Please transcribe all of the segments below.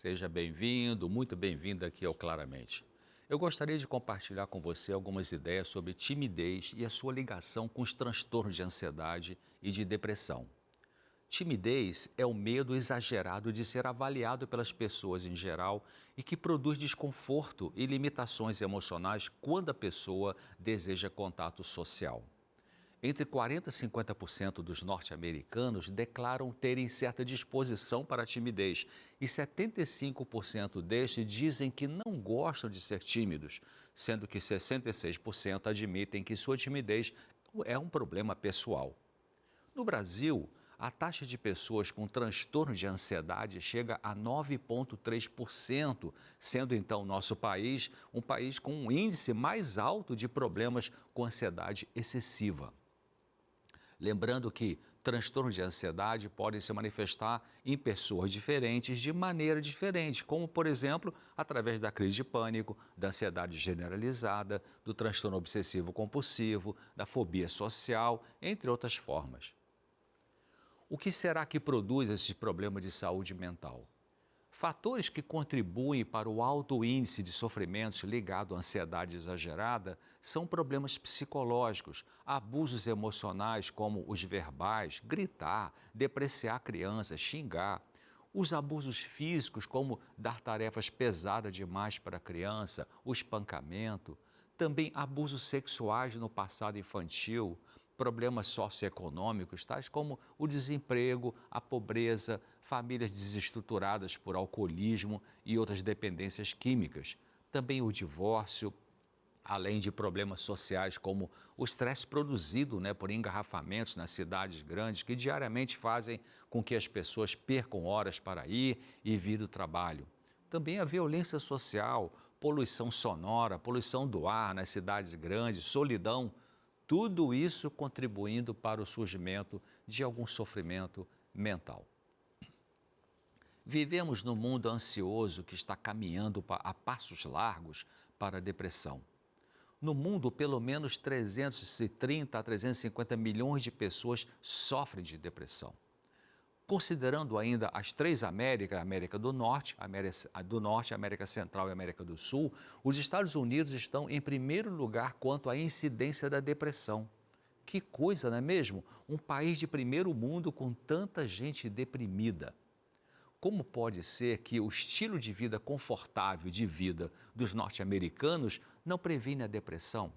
Seja bem-vindo, muito bem-vinda aqui ao Claramente. Eu gostaria de compartilhar com você algumas ideias sobre timidez e a sua ligação com os transtornos de ansiedade e de depressão. Timidez é o medo exagerado de ser avaliado pelas pessoas em geral e que produz desconforto e limitações emocionais quando a pessoa deseja contato social. Entre 40% e 50% dos norte-americanos declaram terem certa disposição para a timidez e 75% destes dizem que não gostam de ser tímidos, sendo que 66% admitem que sua timidez é um problema pessoal. No Brasil, a taxa de pessoas com transtorno de ansiedade chega a 9,3%, sendo então nosso país um país com um índice mais alto de problemas com ansiedade excessiva. Lembrando que transtornos de ansiedade podem se manifestar em pessoas diferentes de maneira diferente, como, por exemplo, através da crise de pânico, da ansiedade generalizada, do transtorno obsessivo-compulsivo, da fobia social, entre outras formas. O que será que produz esses problemas de saúde mental? Fatores que contribuem para o alto índice de sofrimentos ligado à ansiedade exagerada são problemas psicológicos, abusos emocionais como os verbais, gritar, depreciar crianças, xingar. Os abusos físicos, como dar tarefas pesadas demais para a criança, o espancamento. Também abusos sexuais no passado infantil, problemas socioeconômicos, tais como o desemprego, a pobreza, famílias desestruturadas por alcoolismo e outras dependências químicas. Também o divórcio, além de problemas sociais como o estresse produzido por engarrafamentos nas cidades grandes que diariamente fazem com que as pessoas percam horas para ir e vir do trabalho. Também a violência social, poluição sonora, poluição do ar nas cidades grandes, solidão, tudo isso contribuindo para o surgimento de algum sofrimento mental. Vivemos num mundo ansioso que está caminhando a passos largos para a depressão. No mundo, pelo menos 330 a 350 milhões de pessoas sofrem de depressão. Considerando ainda as três Américas, a América do Norte, a América Central e a América do Sul, os Estados Unidos estão em primeiro lugar quanto à incidência da depressão. Que coisa, não é mesmo? Um país de primeiro mundo com tanta gente deprimida. Como pode ser que o estilo de vida confortável de vida dos norte-americanos não previne a depressão?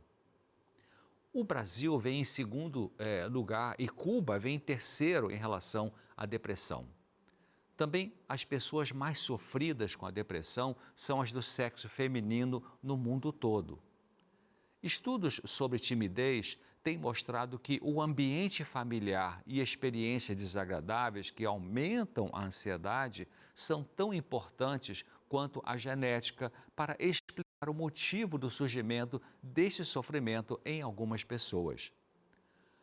O Brasil vem em segundo lugar e Cuba vem em terceiro em relação à depressão. Também as pessoas mais sofridas com a depressão são as do sexo feminino no mundo todo. Estudos sobre timidez têm mostrado que o ambiente familiar e experiências desagradáveis que aumentam a ansiedade são tão importantes quanto a genética para explicar o motivo do surgimento deste sofrimento em algumas pessoas.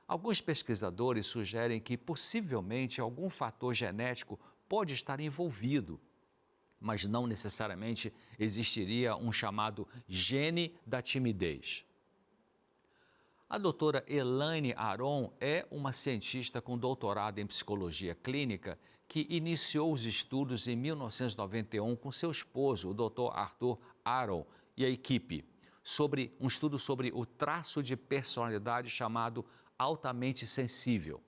Alguns pesquisadores sugerem que possivelmente algum fator genético pode estar envolvido, mas não necessariamente existiria um chamado gene da timidez. A doutora Elaine Aron é uma cientista com doutorado em psicologia clínica que iniciou os estudos em 1991 com seu esposo, o Dr. Arthur Aron, e a equipe, sobre um estudo sobre o traço de personalidade chamado altamente sensível.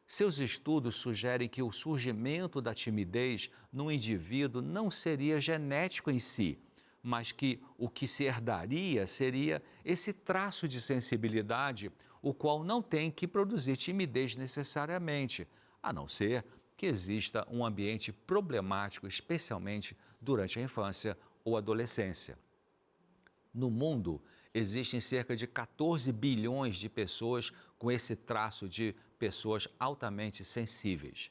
Seus estudos sugerem que o surgimento da timidez no indivíduo não seria genético em si, mas que o que se herdaria seria esse traço de sensibilidade, o qual não tem que produzir timidez necessariamente, a não ser que exista um ambiente problemático, especialmente durante a infância ou adolescência. No mundo, existem cerca de 14 bilhões de pessoas com esse traço de pessoas altamente sensíveis.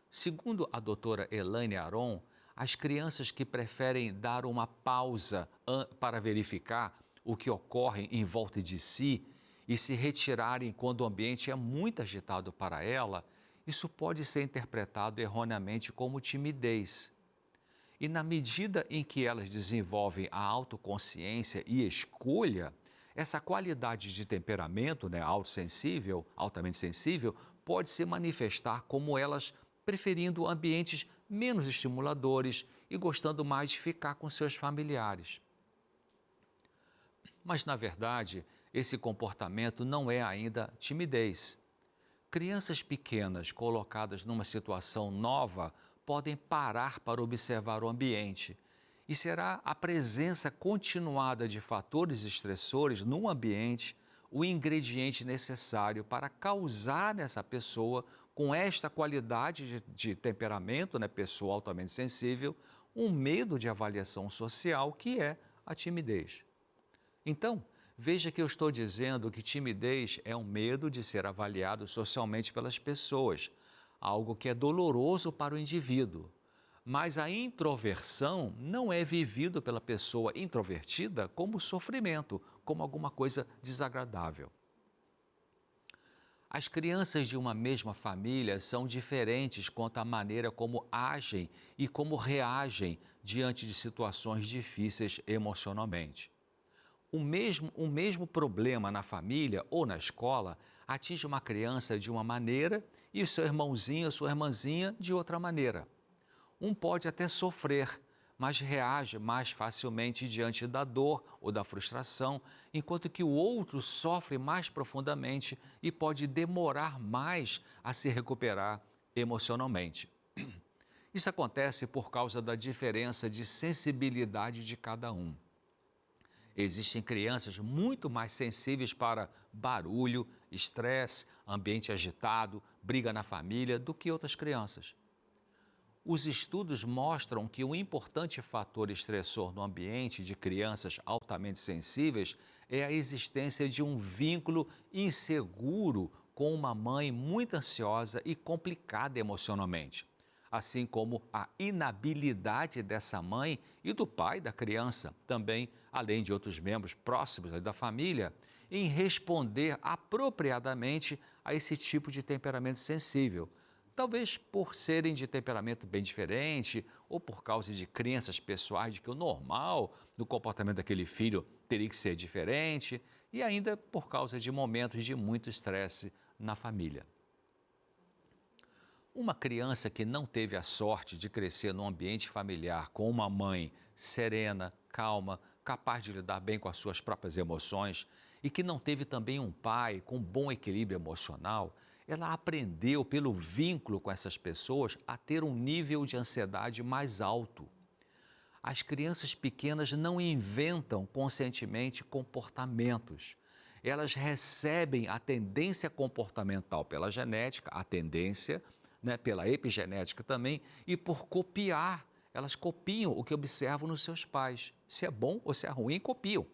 Segundo a doutora Elaine Aron, as crianças que preferem dar uma pausa para verificar o que ocorre em volta de si e se retirarem quando o ambiente é muito agitado para ela, isso pode ser interpretado erroneamente como timidez. E na medida em que elas desenvolvem a autoconsciência e escolha, essa qualidade de temperamento, altamente sensível, pode se manifestar como elas preferindo ambientes menos estimuladores e gostando mais de ficar com seus familiares. Mas, na verdade, esse comportamento não é ainda timidez. Crianças pequenas colocadas numa situação nova podem parar para observar o ambiente. E será a presença continuada de fatores estressores no ambiente o ingrediente necessário para causar nessa pessoa, com esta qualidade de temperamento, né, pessoa altamente sensível, um medo de avaliação social que é a timidez. Então, veja que eu estou dizendo que timidez é um medo de ser avaliado socialmente pelas pessoas, algo que é doloroso para o indivíduo. Mas a introversão não é vivido pela pessoa introvertida como sofrimento, como alguma coisa desagradável. As crianças de uma mesma família são diferentes quanto à maneira como agem e como reagem diante de situações difíceis emocionalmente. O mesmo problema na família ou na escola atinge uma criança de uma maneira e o seu irmãozinho ou sua irmãzinha de outra maneira. Um pode até sofrer, mas reage mais facilmente diante da dor ou da frustração, enquanto que o outro sofre mais profundamente e pode demorar mais a se recuperar emocionalmente. Isso acontece por causa da diferença de sensibilidade de cada um. Existem crianças muito mais sensíveis para barulho, estresse, ambiente agitado, briga na família do que outras crianças. Os estudos mostram que um importante fator estressor no ambiente de crianças altamente sensíveis é a existência de um vínculo inseguro com uma mãe muito ansiosa e complicada emocionalmente, assim como a inabilidade dessa mãe e do pai da criança, também, além de outros membros próximos da família, em responder apropriadamente a esse tipo de temperamento sensível. Talvez por serem de temperamento bem diferente ou por causa de crenças pessoais de que o normal do comportamento daquele filho teria que ser diferente e ainda por causa de momentos de muito estresse na família. Uma criança que não teve a sorte de crescer num ambiente familiar com uma mãe serena, calma, capaz de lidar bem com as suas próprias emoções e que não teve também um pai com bom equilíbrio emocional, ela aprendeu pelo vínculo com essas pessoas a ter um nível de ansiedade mais alto. As crianças pequenas não inventam conscientemente comportamentos. Elas recebem a tendência comportamental pela genética, a tendência, né, pela epigenética também, e por copiar. Elas copiam o que observam nos seus pais. Se é bom ou se é ruim, copiam.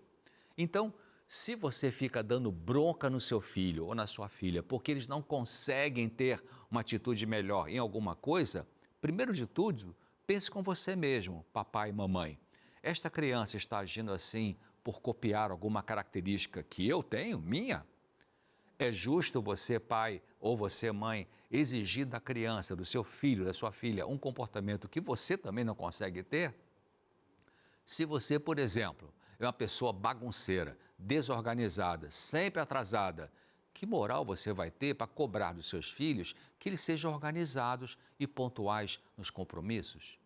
Então, se você fica dando bronca no seu filho ou na sua filha porque eles não conseguem ter uma atitude melhor em alguma coisa, primeiro de tudo, pense com você mesmo, papai e mamãe. Esta criança está agindo assim por copiar alguma característica que eu tenho, minha? É justo você, pai, ou você, mãe, exigir da criança, do seu filho, da sua filha, um comportamento que você também não consegue ter? Se você, por exemplo, é uma pessoa bagunceira, desorganizada, sempre atrasada, que moral você vai ter para cobrar dos seus filhos que eles sejam organizados e pontuais nos compromissos?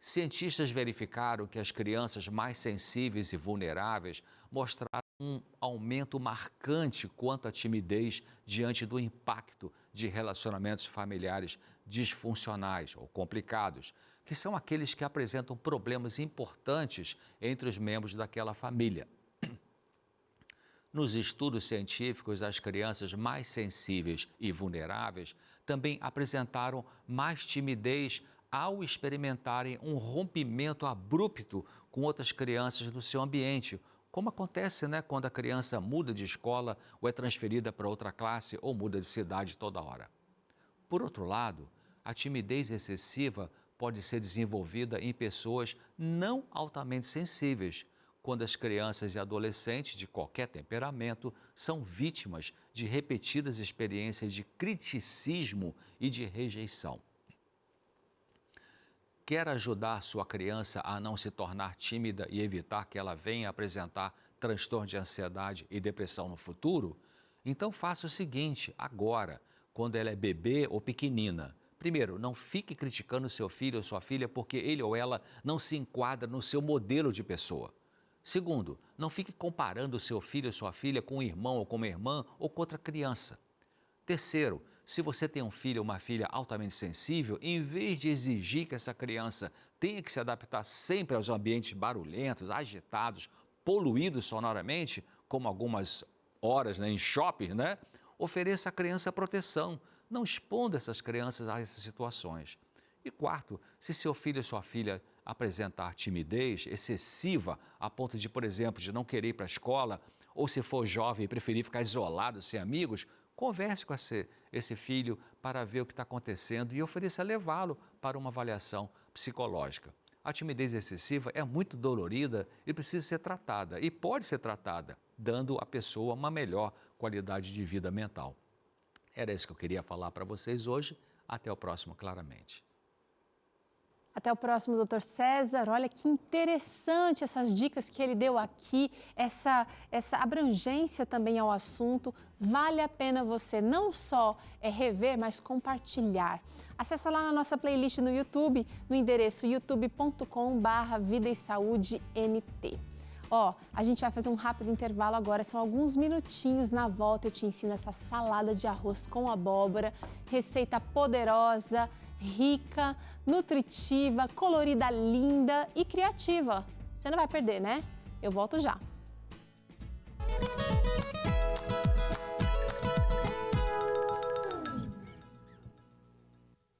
Cientistas verificaram que as crianças mais sensíveis e vulneráveis mostraram um aumento marcante quanto à timidez diante do impacto de relacionamentos familiares disfuncionais ou complicados, que são aqueles que apresentam problemas importantes entre os membros daquela família. Nos estudos científicos, as crianças mais sensíveis e vulneráveis também apresentaram mais timidez ao experimentarem um rompimento abrupto com outras crianças do seu ambiente, como acontece, né, quando a criança muda de escola ou é transferida para outra classe ou muda de cidade toda hora. Por outro lado, a timidez excessiva pode ser desenvolvida em pessoas não altamente sensíveis, quando as crianças e adolescentes de qualquer temperamento são vítimas de repetidas experiências de criticismo e de rejeição. Quer ajudar sua criança a não se tornar tímida e evitar que ela venha apresentar transtorno de ansiedade e depressão no futuro? Então faça o seguinte, agora, quando ela é bebê ou pequenina. Primeiro, não fique criticando seu filho ou sua filha porque ele ou ela não se enquadra no seu modelo de pessoa. Segundo, não fique comparando seu filho ou sua filha com um irmão ou com uma irmã ou com outra criança. Terceiro, se você tem um filho ou uma filha altamente sensível, em vez de exigir que essa criança tenha que se adaptar sempre aos ambientes barulhentos, agitados, poluídos sonoramente, como algumas horas, né, em shopping, né? Ofereça à criança proteção, não expondo essas crianças a essas situações. E quarto, se seu filho ou sua filha apresentar timidez excessiva a ponto de, por exemplo, de não querer ir para a escola, ou se for jovem e preferir ficar isolado, sem amigos, converse com esse filho para ver o que está acontecendo e ofereça levá-lo para uma avaliação psicológica. A timidez excessiva é muito dolorida e precisa ser tratada, e pode ser tratada, dando à pessoa uma melhor qualidade de vida mental. Era isso que eu queria falar para vocês hoje. Até o próximo, Claramente. Até o próximo, doutor César. Olha que interessante essas dicas que ele deu aqui, essa abrangência também ao assunto. Vale a pena você não só rever, mas compartilhar. Acesse lá na nossa playlist no YouTube, no endereço youtube.com/Vida e Saúde NT. A gente vai fazer um rápido intervalo agora, são alguns minutinhos. Na volta eu te ensino essa salada de arroz com abóbora, receita poderosa, rica, nutritiva, colorida, linda e criativa. Você não vai perder, né? Eu volto já.